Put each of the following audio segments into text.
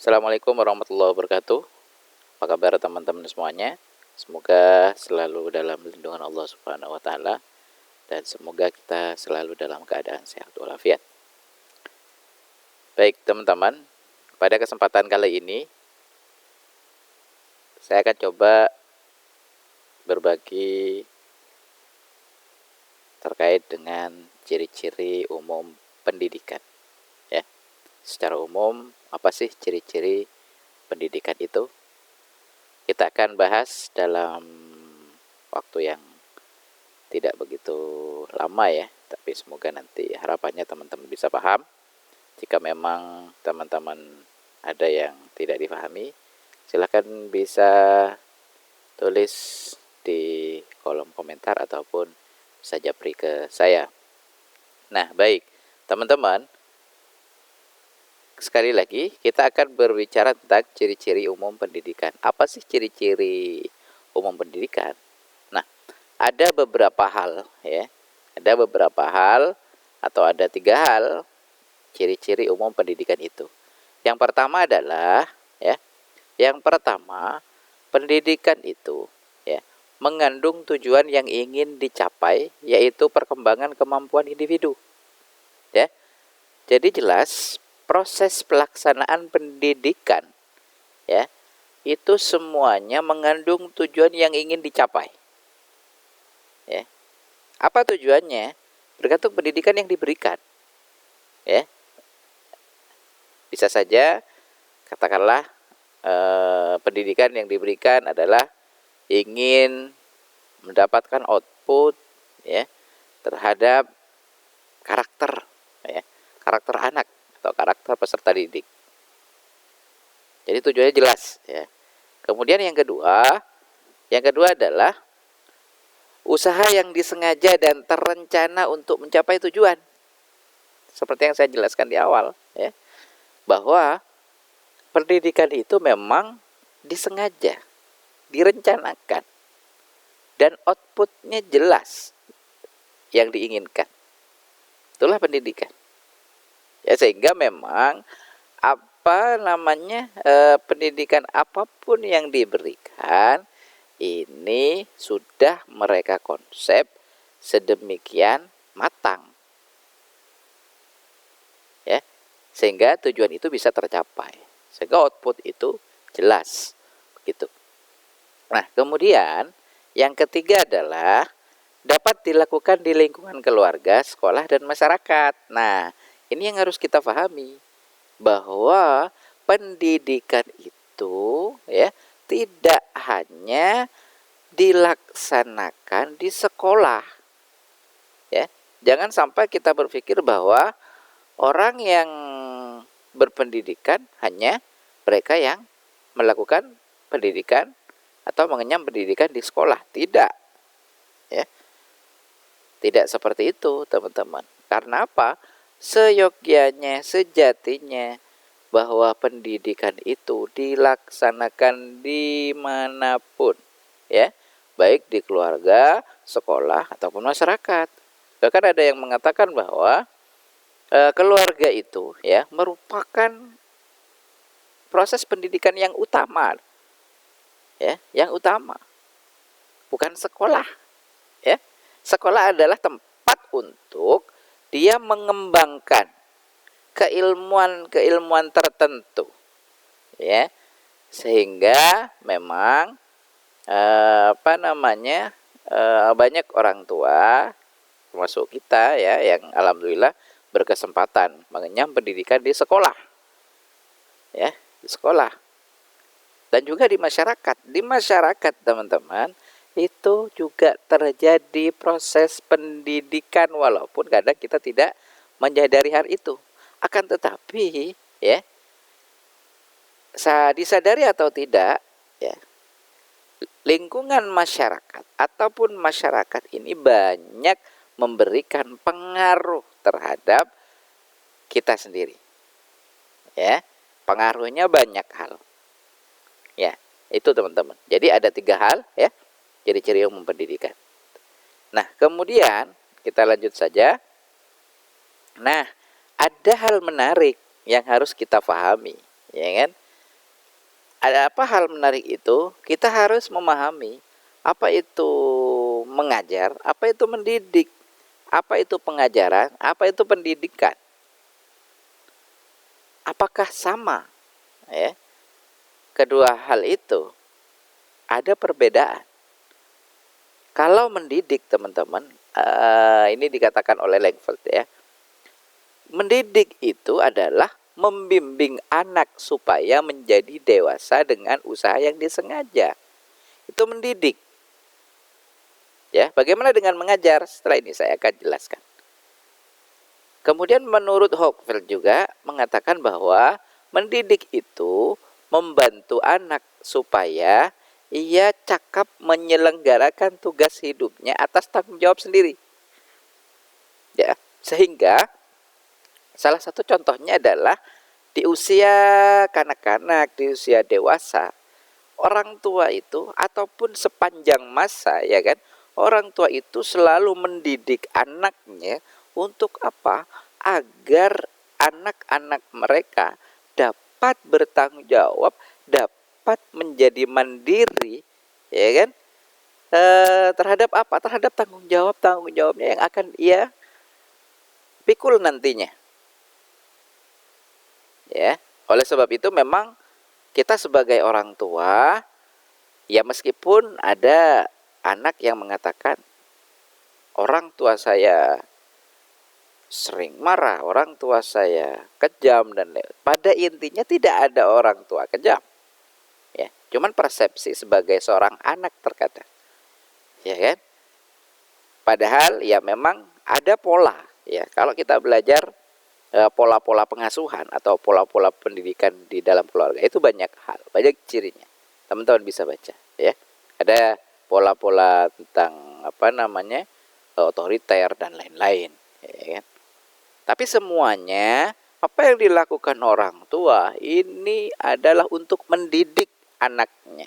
Assalamualaikum warahmatullahi wabarakatuh. Apa kabar teman-teman semuanya? Semoga selalu dalam lindungan Allah Subhanahu wa taala dan semoga kita selalu dalam keadaan sehat walafiat. Baik, teman-teman, pada kesempatan kali ini saya akan coba berbagi terkait dengan ciri-ciri umum pendidikan, ya. Secara umum, apa sih ciri-ciri pendidikan itu? Kita akan bahas dalam waktu yang tidak begitu lama ya, tapi semoga nanti harapannya teman-teman bisa paham. Jika memang teman-teman ada yang tidak dipahami, silakan bisa tulis di kolom komentar ataupun bisa japri ke saya. Nah, baik, teman-teman, sekali lagi kita akan berbicara tentang ciri-ciri umum pendidikan. Apa sih ciri-ciri umum pendidikan? Nah, ada beberapa hal ya. Ada beberapa hal atau ada 3 hal ciri-ciri umum pendidikan itu. Yang pertama adalah ya, yang pertama pendidikan itu ya mengandung tujuan yang ingin dicapai, yaitu perkembangan kemampuan individu. Ya. Jadi jelas proses pelaksanaan pendidikan ya itu semuanya mengandung tujuan yang ingin dicapai. Ya. Apa tujuannya? Bergantung pendidikan yang diberikan. Ya. Bisa saja katakanlah pendidikan yang diberikan adalah ingin mendapatkan output ya terhadap karakter ya, karakter anak atau karakter peserta didik. Jadi tujuannya jelas ya. Kemudian yang kedua adalah usaha yang disengaja dan terencana untuk mencapai tujuan. Seperti yang saya jelaskan di awal ya, bahwa pendidikan itu memang disengaja, direncanakan, dan outputnya jelas yang diinginkan. Itulah pendidikan. Ya, sehingga memang pendidikan apapun yang diberikan ini sudah mereka konsep sedemikian matang. Ya, sehingga tujuan itu bisa tercapai. Sehingga output itu jelas. Begitu. Nah, kemudian yang ketiga adalah dapat dilakukan di lingkungan keluarga, sekolah, dan masyarakat. Nah, ini yang harus kita pahami, bahwa pendidikan itu ya tidak hanya dilaksanakan di sekolah. Ya, jangan sampai kita berpikir bahwa orang yang berpendidikan hanya mereka yang melakukan pendidikan atau mengenyam pendidikan di sekolah. Tidak. Ya. Tidak seperti itu, teman-teman. Karena apa? Seyogyanya, sejatinya bahwa pendidikan itu dilaksanakan dimanapun, ya, baik di keluarga, sekolah, ataupun masyarakat. Bahkan ada yang mengatakan bahwa keluarga itu, ya, merupakan proses pendidikan yang utama, ya, yang utama, bukan sekolah, ya. Sekolah adalah tempat untuk dia mengembangkan keilmuan tertentu, ya, sehingga memang banyak orang tua termasuk kita ya yang alhamdulillah berkesempatan mengenyam pendidikan di sekolah, ya, di sekolah dan juga di masyarakat teman-teman. Itu juga terjadi proses pendidikan walaupun kadang kita tidak menyadari hal itu. Akan tetapi ya, disadari atau tidak ya, lingkungan masyarakat ataupun masyarakat ini banyak memberikan pengaruh terhadap kita sendiri. Ya, pengaruhnya banyak hal. Ya, itu teman-teman. Jadi ada 3 hal ya, ciri-ciri umum pendidikan. Nah, kemudian kita lanjut saja. Nah, ada hal menarik yang harus kita pahami, ya kan? ada apa hal menarik itu? Kita harus memahami apa itu mengajar, apa itu mendidik, apa itu pengajaran, apa itu pendidikan. Apakah sama? Ya, kedua hal itu ada perbedaan. Kalau mendidik teman-teman, ini dikatakan oleh Langford ya, mendidik itu adalah membimbing anak supaya menjadi dewasa dengan usaha yang disengaja. Itu mendidik. Ya, bagaimana dengan mengajar? Setelah ini saya akan jelaskan. Kemudian menurut Hochfeld juga mengatakan bahwa mendidik itu membantu anak supaya ia cakap menyelenggarakan tugas hidupnya atas tanggung jawab sendiri. Ya, sehingga salah satu contohnya adalah di usia kanak-kanak, di usia dewasa, orang tua itu ataupun sepanjang masa ya kan, orang tua itu selalu mendidik anaknya untuk apa? Agar anak-anak mereka dapat bertanggung jawab, dapat menjadi mandiri, ya kan? Terhadap apa? Terhadap tanggung jawabnya yang akan ia pikul nantinya. Ya, oleh sebab itu memang kita sebagai orang tua, ya meskipun ada anak yang mengatakan orang tua saya sering marah, orang tua saya kejam dan pada intinya tidak ada orang tua kejam. Ya, cuman persepsi sebagai seorang anak terkadang. Ya kan? Padahal ya memang ada pola ya. Kalau kita belajar pola-pola pengasuhan atau pola-pola pendidikan di dalam keluarga itu banyak hal, banyak cirinya. Teman-teman bisa baca ya. Ada pola-pola tentang apa namanya? Otoriter dan lain-lain, ya kan? Tapi semuanya apa yang dilakukan orang tua ini adalah untuk mendidik anaknya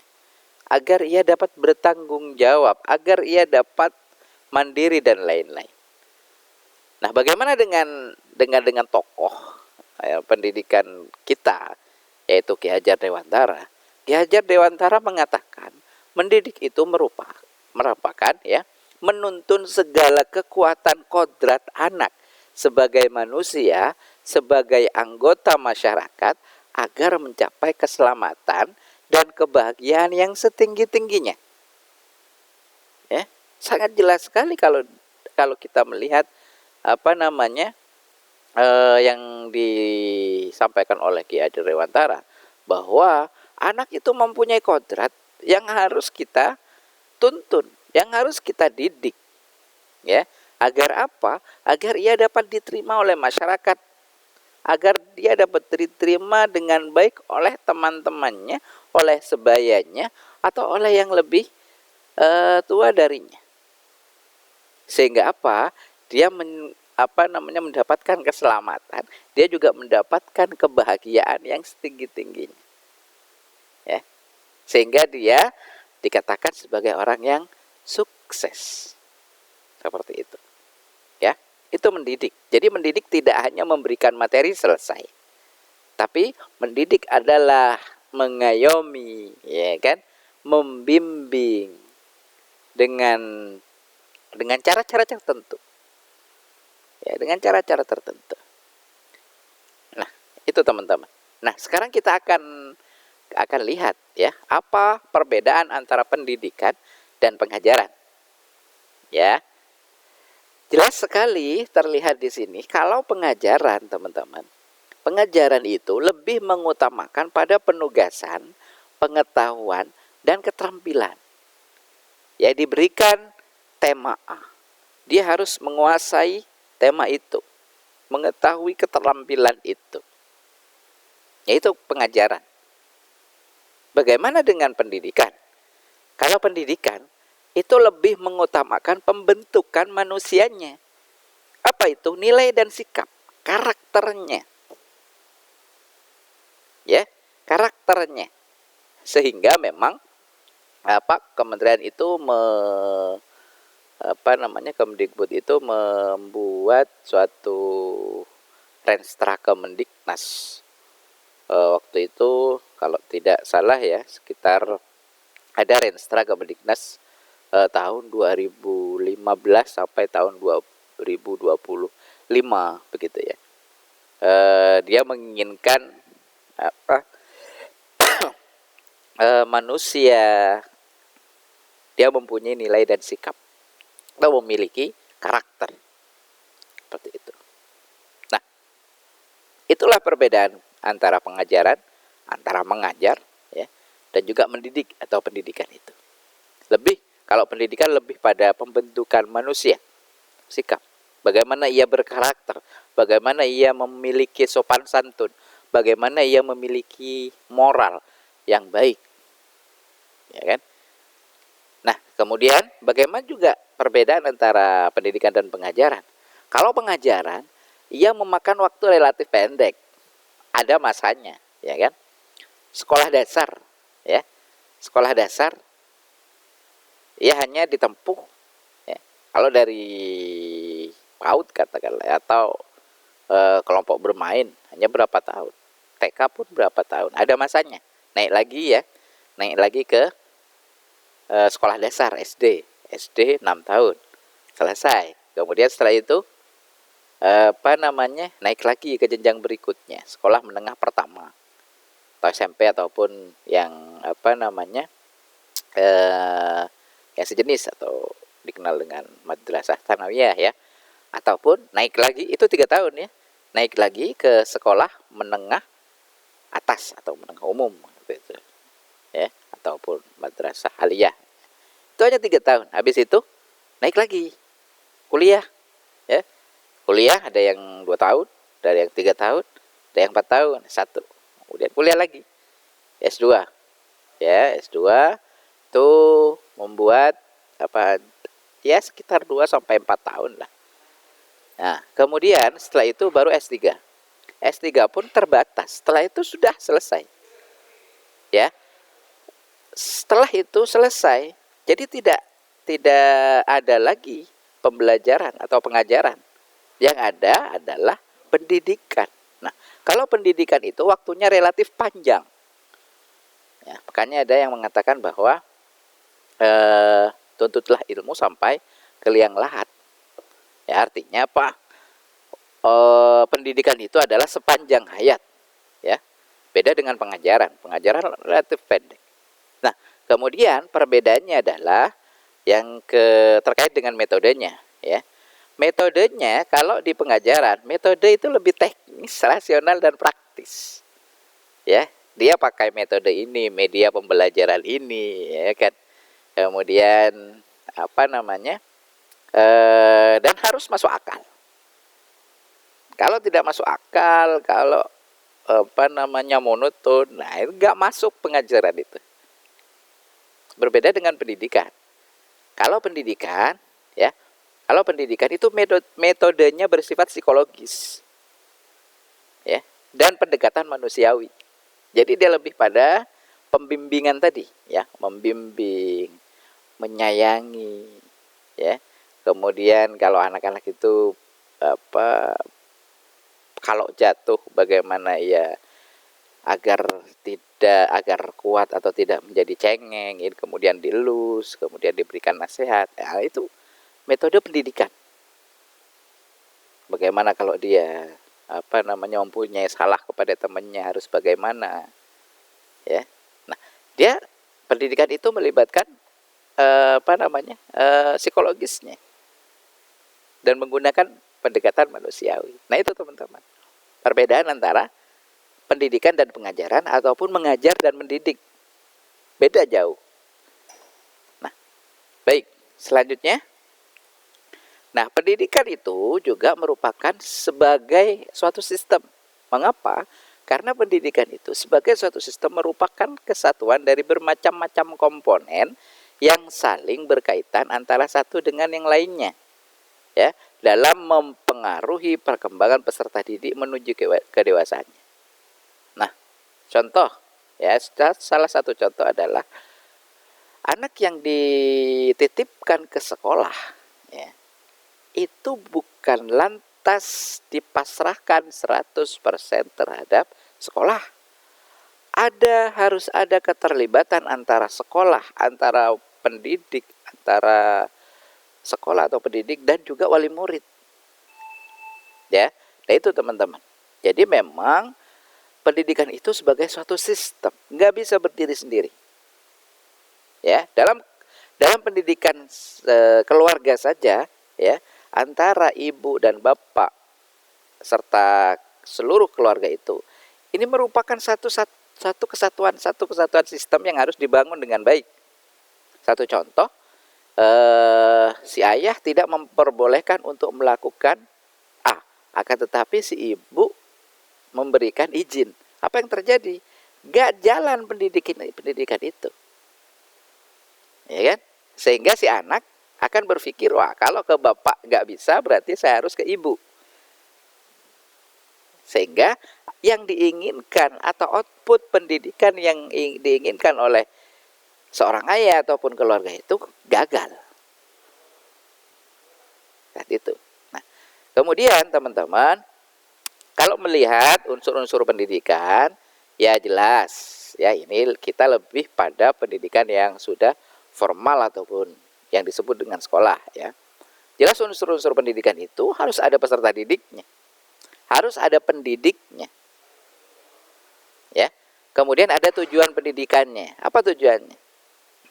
agar ia dapat bertanggung jawab, agar ia dapat mandiri dan lain-lain. Nah, bagaimana dengan tokoh pendidikan kita yaitu Ki Hajar Dewantara? Ki Hajar Dewantara mengatakan mendidik itu merupakan ya menuntun segala kekuatan kodrat anak sebagai manusia, sebagai anggota masyarakat agar mencapai keselamatan dan kebahagiaan yang setinggi-tingginya. Ya, sangat jelas sekali kalau kita melihat apa namanya yang disampaikan oleh Ki Hajar Dewantara bahwa anak itu mempunyai kodrat yang harus kita tuntun, yang harus kita didik, ya, agar apa? Agar ia dapat diterima oleh masyarakat, agar dia dapat diterima dengan baik oleh teman-temannya, oleh sebayanya, atau oleh yang lebih tua darinya. Sehingga apa? Dia mendapatkan keselamatan, dia juga mendapatkan kebahagiaan yang setinggi-tingginya. Ya. Sehingga dia dikatakan sebagai orang yang sukses. Seperti itu. Ya, itu mendidik. Jadi mendidik tidak hanya memberikan materi selesai. Tapi mendidik adalah mengayomi, ya kan? Membimbing dengan cara-cara tertentu. Ya, dengan cara-cara tertentu. Nah, itu teman-teman. Nah, sekarang kita akan lihat ya, apa perbedaan antara pendidikan dan pengajaran. Ya. Jelas sekali terlihat di sini kalau pengajaran, teman-teman. Pengajaran itu lebih mengutamakan pada penugasan, pengetahuan, dan keterampilan. Ya, diberikan tema A. Dia harus menguasai tema itu, mengetahui keterampilan itu. Yaitu pengajaran. Bagaimana dengan pendidikan? Kalau pendidikan itu lebih mengutamakan pembentukan manusianya. Apa itu? Nilai dan sikap, karakternya. Ya, karakternya. Sehingga memang kementerian itu Kemdikbud itu membuat suatu Renstra Kemendiknas waktu itu kalau tidak salah ya, sekitar ada Renstra Kemendiknas tahun 2015 sampai tahun 2025 begitu ya. Dia menginginkan apa, manusia dia mempunyai nilai dan sikap atau memiliki karakter seperti itu. Nah, itulah perbedaan antara pengajaran, antara mengajar ya, dan juga mendidik atau pendidikan itu. Lebih, kalau pendidikan lebih pada pembentukan manusia, sikap, bagaimana ia berkarakter, bagaimana ia memiliki sopan santun, bagaimana ia memiliki moral yang baik, ya kan? Nah, kemudian bagaimana juga perbedaan antara pendidikan dan pengajaran? Kalau pengajaran, ia memakan waktu relatif pendek, ada masanya, ya kan? Sekolah dasar, ya, sekolah dasar, ia hanya ditempuh, ya. Kalau dari PAUD katakanlah atau kelompok bermain hanya berapa tahun, TK pun berapa tahun, ada masanya. Naik lagi ya, naik lagi ke sekolah dasar SD 6 tahun selesai. Kemudian setelah itu naik lagi ke jenjang berikutnya, sekolah menengah pertama atau SMP ataupun yang yang sejenis atau dikenal dengan madrasah tsanawiyah ya, ataupun naik lagi itu 3 tahun ya, naik lagi ke sekolah menengah atas atau menengah umum gitu ya, ataupun madrasah aliyah. Itu hanya 3 tahun. Habis itu naik lagi kuliah ya. Kuliah ada yang 2 tahun, ada yang 3 tahun, ada yang 4 tahun, 1. Kemudian kuliah lagi S2 ya, S2 itu membuat apa ya, sekitar 2 sampai 4 tahun lah. Nah, kemudian setelah itu baru S3. S3 pun terbatas. Setelah itu sudah selesai. Ya. Setelah itu selesai. Jadi tidak ada lagi pembelajaran atau pengajaran. Yang ada adalah pendidikan. Nah, kalau pendidikan itu waktunya relatif panjang. Ya, makanya ada yang mengatakan bahwa tuntutlah ilmu sampai ke liang lahat. Ya, artinya apa? Pendidikan itu adalah sepanjang hayat. Ya, beda dengan pengajaran. Pengajaran relatif pendek. Nah, kemudian perbedaannya adalah terkait dengan metodenya. Ya, metodenya kalau di pengajaran, metode itu lebih teknis, rasional dan praktis. Ya, dia pakai metode ini, media pembelajaran ini, ya kan. Kemudian dan harus masuk akal. Kalau tidak masuk akal, kalau monoton, nah itu nggak masuk pengajaran itu. Berbeda dengan pendidikan. Kalau pendidikan, ya, kalau pendidikan itu metodenya bersifat psikologis, ya, dan pendekatan manusiawi. Jadi dia lebih pada pembimbingan tadi, ya, membimbing, menyayangi, ya. Kemudian kalau anak-anak itu kalau jatuh bagaimana ya agar kuat atau tidak menjadi cengeng, kemudian dielus, kemudian diberikan nasihat. Nah, itu metode pendidikan. Bagaimana kalau dia mempunyai salah kepada temannya, harus bagaimana, ya. Nah, dia pendidikan itu melibatkan psikologisnya dan menggunakan pendekatan manusiawi. Nah, itu teman-teman, perbedaan antara pendidikan dan pengajaran ataupun mengajar dan mendidik. Beda jauh. Nah, baik, selanjutnya. Nah, pendidikan itu juga merupakan sebagai suatu sistem. Mengapa? Karena pendidikan itu sebagai suatu sistem merupakan kesatuan dari bermacam-macam komponen yang saling berkaitan antara satu dengan yang lainnya. Ya, dalam mempengaruhi perkembangan peserta didik menuju kedewasaannya. Nah, contoh ya, salah satu contoh adalah anak yang dititipkan ke sekolah, ya, itu bukan lantas dipasrahkan 100% terhadap sekolah. harus ada keterlibatan antara sekolah, antara pendidik, antara sekolah atau pendidik dan juga wali murid. Ya, nah itu teman-teman. Jadi memang pendidikan itu sebagai suatu sistem, nggak bisa berdiri sendiri. Ya, dalam pendidikan keluarga saja, ya, antara ibu dan bapak serta seluruh keluarga itu, ini merupakan satu kesatuan sistem yang harus dibangun dengan baik. Satu contoh, si ayah tidak memperbolehkan untuk melakukan A, akan tetapi si ibu memberikan izin. Apa yang terjadi? Gak jalan pendidikan itu, ya kan? Sehingga si anak akan berpikir, wah kalau ke bapak gak bisa, berarti saya harus ke ibu. Sehingga yang diinginkan atau output pendidikan yang diinginkan oleh seorang ayah ataupun keluarga itu gagal. Nah, itu. Nah, kemudian teman-teman, kalau melihat unsur-unsur pendidikan, ya jelas, ya ini kita lebih pada pendidikan yang sudah formal ataupun yang disebut dengan sekolah, ya. Jelas unsur-unsur pendidikan itu harus ada peserta didiknya, harus ada pendidiknya, ya. Kemudian ada tujuan pendidikannya. Apa tujuannya?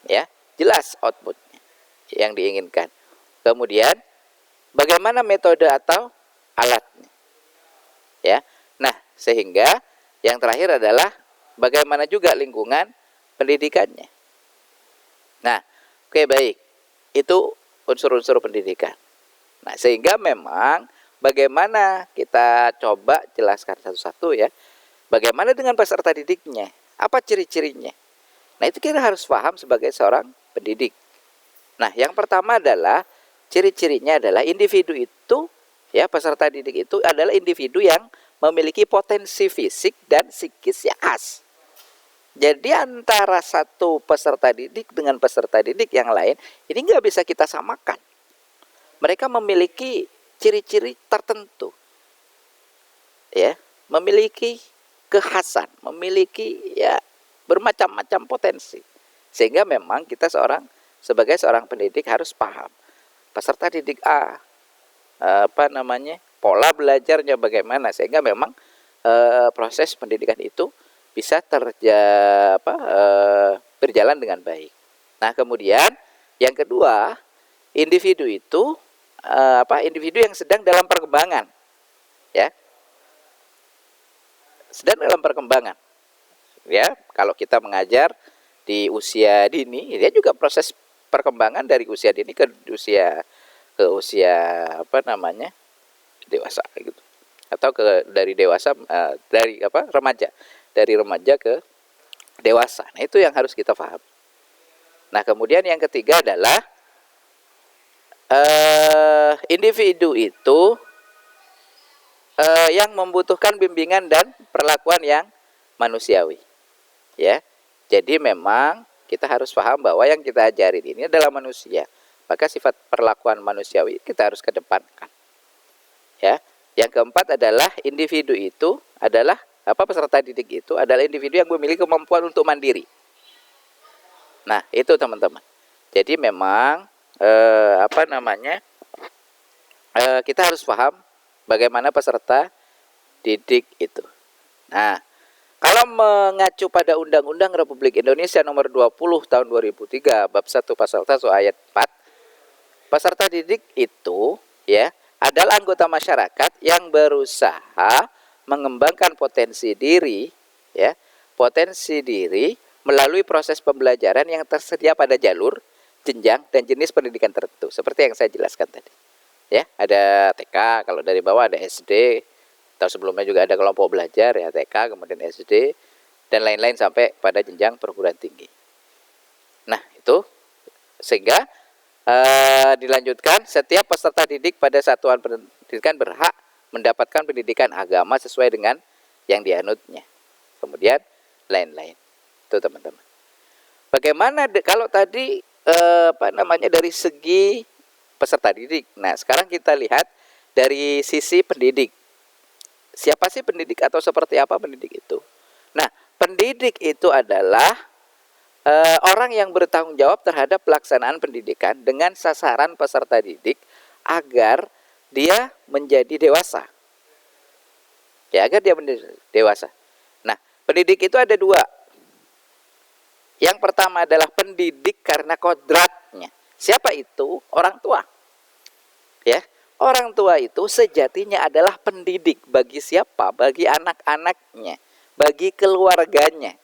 Ya, jelas outputnya yang diinginkan. Kemudian bagaimana metode atau alatnya, ya. Nah, sehingga yang terakhir adalah bagaimana juga lingkungan pendidikannya. Nah, oke, baik, itu unsur-unsur pendidikan. Nah, sehingga memang bagaimana kita coba jelaskan satu-satu, ya. Bagaimana dengan peserta didiknya? Apa ciri-cirinya? Nah, itu kita harus paham sebagai seorang pendidik. Nah, yang pertama adalah ciri-cirinya adalah individu itu, ya, peserta didik itu adalah individu yang memiliki potensi fisik dan psikis yang khas. Jadi antara satu peserta didik dengan peserta didik yang lain, ini nggak bisa kita samakan. Mereka memiliki ciri-ciri tertentu, ya, memiliki kekhasan, memiliki, ya, bermacam-macam potensi. Sehingga memang kita sebagai seorang pendidik harus paham peserta didik A, pola belajarnya bagaimana, sehingga memang proses pendidikan itu bisa berjalan dengan baik. Nah, kemudian yang kedua, individu itu individu yang sedang dalam perkembangan, ya, sedang dalam perkembangan, ya. Kalau kita mengajar di usia dini, dia juga proses perkembangan dari usia dini ke usia dewasa gitu, atau dari dewasa dari remaja ke dewasa. Nah, itu yang harus kita paham. Nah, kemudian yang ketiga adalah individu itu yang membutuhkan bimbingan dan perlakuan yang manusiawi, ya. Jadi memang kita harus paham bahwa yang kita ajarin ini adalah manusia, maka sifat perlakuan manusiawi kita harus kedepankan, ya. Yang keempat adalah individu itu adalah peserta didik itu adalah individu yang memiliki kemampuan untuk mandiri. Nah, itu teman-teman. Jadi memang kita harus paham bagaimana peserta didik itu. Nah, kalau mengacu pada Undang-Undang Republik Indonesia Nomor 20 Tahun 2003 Bab 1 Pasal 1 Ayat 4, peserta didik itu, ya, adalah anggota masyarakat yang berusaha mengembangkan potensi diri, ya, potensi diri melalui proses pembelajaran yang tersedia pada jalur, jenjang, dan jenis pendidikan tertentu, seperti yang saya jelaskan tadi. Ya, ada TK, kalau dari bawah ada SD, atau sebelumnya juga ada kelompok belajar, ya, TK, kemudian SD, dan lain-lain sampai pada jenjang perguruan tinggi. Nah, itu sehingga dilanjutkan, setiap peserta didik pada satuan pendidikan berhak mendapatkan pendidikan agama sesuai dengan yang dianutnya. Kemudian lain-lain. Itu teman-teman. Bagaimana kalau tadi dari segi peserta didik. Nah, sekarang kita lihat dari sisi pendidik. Siapa sih pendidik atau seperti apa pendidik itu? Nah, pendidik itu adalah orang yang bertanggung jawab terhadap pelaksanaan pendidikan dengan sasaran peserta didik agar dia menjadi dewasa. Ya, agar dia menjadi dewasa. Nah, pendidik itu ada dua. Yang pertama adalah pendidik karena kodratnya. Siapa itu? Orang tua. Ya, orang tua itu sejatinya adalah pendidik bagi siapa? Bagi anak-anaknya, bagi keluarganya.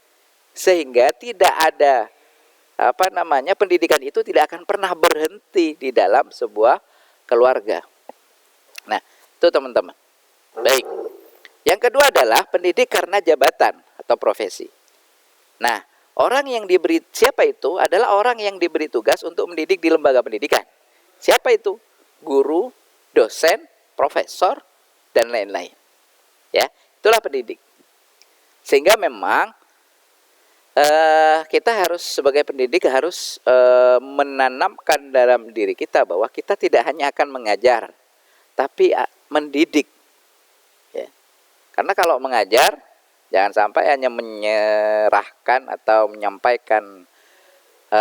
Sehingga tidak ada pendidikan itu tidak akan pernah berhenti di dalam sebuah keluarga. Nah, itu teman-teman. Baik. Yang kedua adalah pendidik karena jabatan atau profesi. Nah, orang yang diberi, siapa itu? Adalah orang yang diberi tugas untuk mendidik di lembaga pendidikan. Siapa itu? Guru, dosen, profesor, dan lain-lain. Ya, itulah pendidik. Sehingga memang kita harus sebagai pendidik harus menanamkan dalam diri kita bahwa kita tidak hanya akan mengajar, tapi mendidik. Ya. Karena kalau mengajar, jangan sampai hanya menyerahkan atau menyampaikan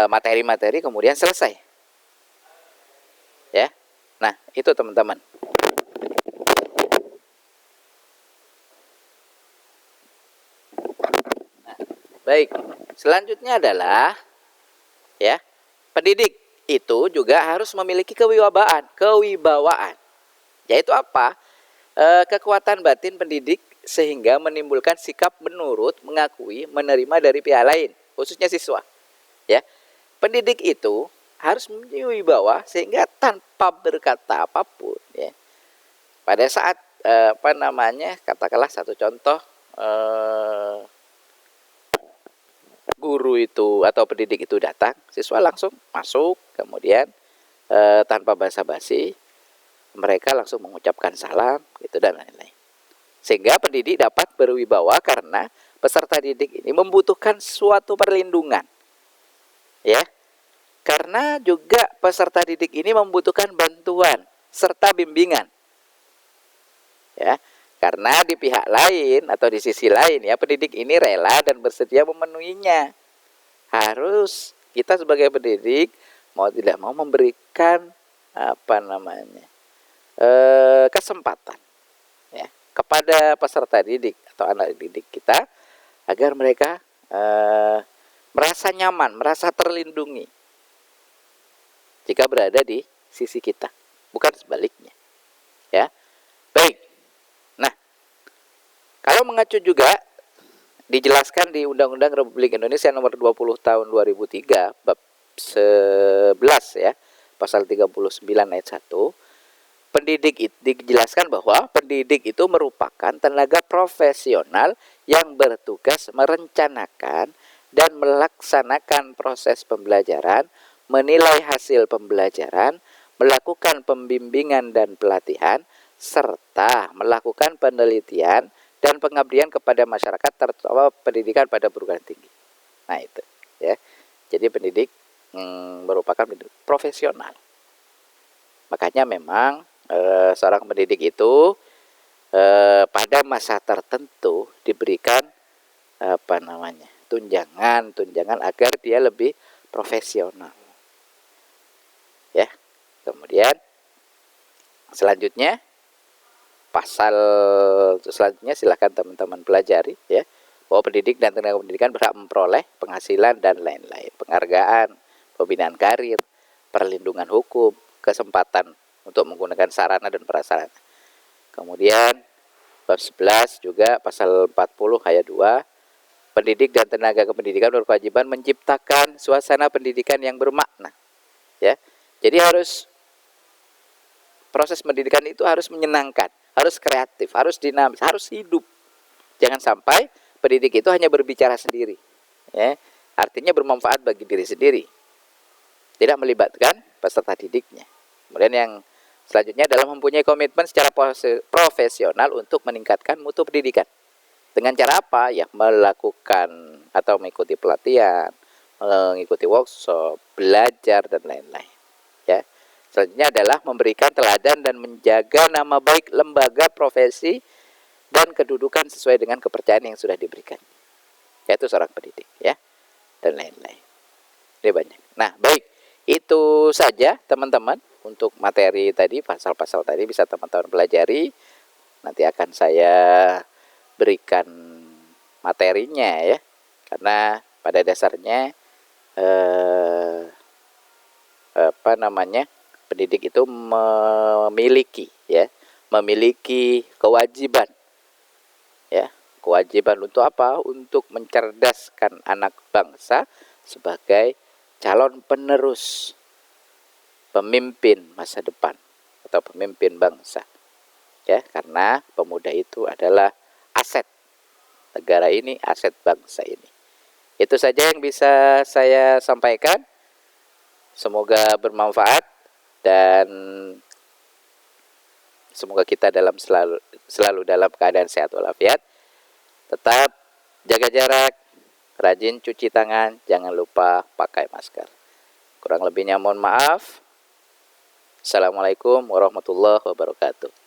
materi-materi kemudian selesai. Ya, nah itu teman-teman. Baik, selanjutnya adalah ya, pendidik itu juga harus memiliki kewibawaan. Yaitu apa? Kekuatan batin pendidik sehingga menimbulkan sikap menurut, mengakui, menerima dari pihak lain, khususnya siswa. Ya, pendidik itu harus memiliki wibawa sehingga tanpa berkata apapun, ya. Pada saat katakanlah satu contoh, guru itu atau pendidik itu datang, siswa langsung masuk, kemudian tanpa basa-basi mereka langsung mengucapkan salam gitu dan lain-lain. Sehingga pendidik dapat berwibawa karena peserta didik ini membutuhkan suatu perlindungan. Ya. Karena juga peserta didik ini membutuhkan bantuan serta bimbingan. Ya. Karena di pihak lain atau di sisi lain ya, pendidik ini rela dan bersedia memenuhinya. Harus kita sebagai pendidik mau tidak mau memberikan kesempatan ya kepada peserta didik atau anak didik kita agar mereka merasa nyaman, merasa terlindungi jika berada di sisi kita, bukan sebaliknya. Ya. Baik. Nah, kalau mengacu juga dijelaskan di Undang-Undang Republik Indonesia Nomor 20 Tahun 2003 bab 11 ya, pasal 39 ayat 1, pendidik itu dijelaskan bahwa pendidik itu merupakan tenaga profesional yang bertugas merencanakan dan melaksanakan proses pembelajaran, menilai hasil pembelajaran, melakukan pembimbingan dan pelatihan, serta melakukan penelitian dan pengabdian kepada masyarakat terutama pendidikan pada perguruan tinggi. Nah itu ya. Jadi pendidik merupakan pendidik profesional. Makanya memang seorang pendidik itu pada masa tertentu diberikan tunjangan agar dia lebih profesional. Ya. Kemudian selanjutnya pasal selanjutnya silakan teman-teman pelajari ya, bahwa pendidik dan tenaga pendidikan berhak memperoleh penghasilan dan lain-lain, penghargaan, pembinaan karir, perlindungan hukum, kesempatan untuk menggunakan sarana dan prasarana. Kemudian bab 11 juga pasal 40 ayat 2, pendidik dan tenaga kependidikan berkewajiban menciptakan suasana pendidikan yang bermakna. Ya. Jadi proses pendidikan itu harus menyenangkan, harus kreatif, harus dinamis, harus hidup. Jangan sampai pendidik itu hanya berbicara sendiri. Ya. Artinya bermanfaat bagi diri sendiri. Tidak melibatkan peserta didiknya. Kemudian yang selanjutnya adalah mempunyai komitmen secara profesional untuk meningkatkan mutu pendidikan. Dengan cara apa? Ya melakukan atau mengikuti pelatihan, mengikuti workshop, belajar dan lain-lain. Ya. Selanjutnya adalah memberikan teladan dan menjaga nama baik lembaga, profesi dan kedudukan sesuai dengan kepercayaan yang sudah diberikan. yaitu seorang pendidik ya, dan lain-lain. Ini banyak. Nah, baik, itu saja teman-teman untuk materi tadi, pasal-pasal tadi bisa teman-teman pelajari. Nanti akan saya berikan materinya ya, karena pada dasarnya pendidik itu memiliki kewajiban ya, kewajiban untuk apa? Untuk mencerdaskan anak bangsa sebagai calon penerus pemimpin masa depan atau pemimpin bangsa ya, karena pemuda itu adalah aset negara ini, aset bangsa ini. Itu saja yang bisa saya sampaikan. Semoga bermanfaat dan semoga kita selalu dalam keadaan sehat walafiat. Tetap jaga jarak, rajin cuci tangan, jangan lupa pakai masker. Kurang lebihnya mohon maaf. Assalamualaikum warahmatullahi wabarakatuh.